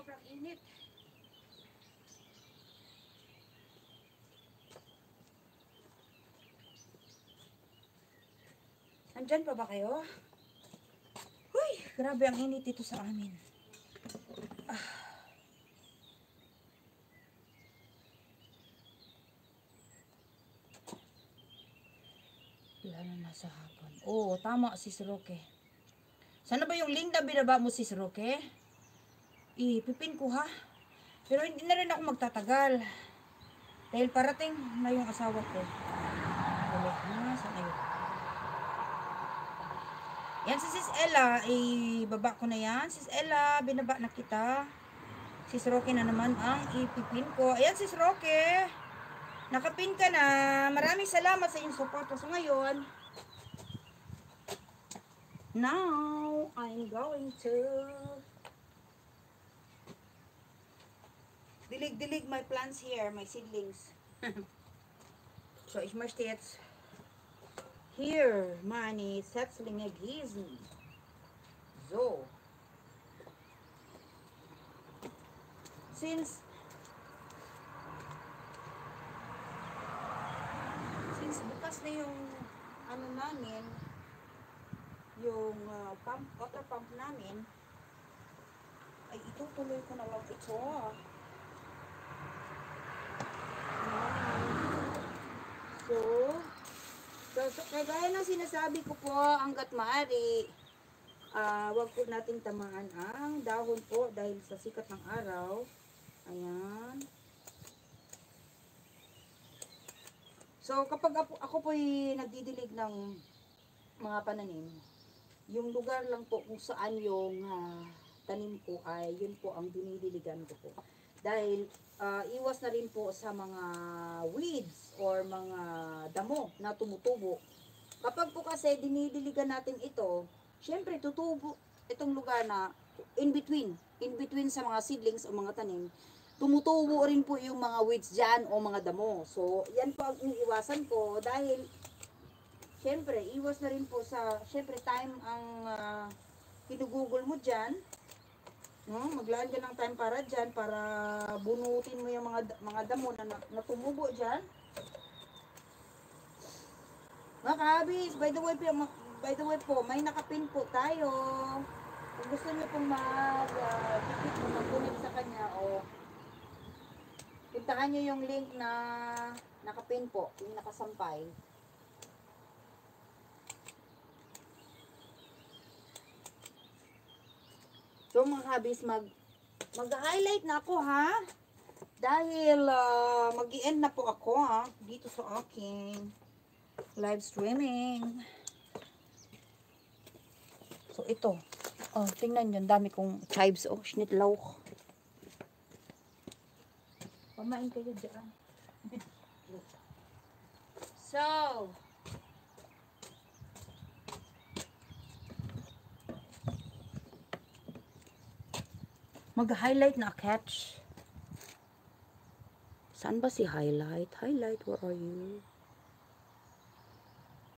sobrang init. Andyan pa ba kayo? Huy, grabe ang init dito sa amin. Lalo na sa hapon. Oo, tama si Roque. Sana ba yung link na binaba mo si Roque? Ipipin ko ha. Pero hindi na rin ako magtatagal. Dahil parating na yung asawa ko. Balik na, saan ayun? Yan si Sis Ella, ibaba ko na yan. Sis Ella, binaba na kita. Sis Roque na naman ang ipipin ko. Ayan Sis Roque. Nakapin ka na. Maraming salamat sa iyong support. So ngayon, now, I'm going to dilig my plants here, my seedlings. So, ich möchte jetzt hier meine Setzlinge gießen. So. Since bukas na yung ano namin, yung water pump namin, ay itutuloy ko na lang ito. So, kagaya ng sinasabi ko po, hanggat maaari, wag po nating tamaan ang dahon po dahil sa sikat ng araw. Ayan. So, kapag ako po'y nagdidilig ng mga pananim, yung lugar lang po kung saan yung tanim ko ay yun po ang dinidiligan ko po. Dahil iwas na rin po sa mga weeds or mga damo na tumutubo. Kapag po kasi dinidiligan natin ito, syempre tutubo itong lugar na in between sa mga seedlings o mga tanim, tumutubo rin po yung mga weeds dyan o mga damo. So, yan po ang iniiwasan ko dahil syempre, iwas na rin po sa, syempre time ang pinugugol mo dyan. No? Maglaan ka ng time para dyan, para bunutin mo yung mga damo na tumubo dyan. Mga kabis, by the way po, may nakapin po tayo. Kung gusto niyo pong mag-connect sa kanya o puntahan nyo yung link na nakapin po, yung nakasampay. So mga habis, mag-highlight na ako ha. Dahil mag-i-end na po ako ha, dito sa aking live streaming. So ito, tingnan nyo, dami kong chives, schnittlauch. Pamain kayo dyan. So, mag-highlight na catch. Saan ba si highlight? Highlight, where are you?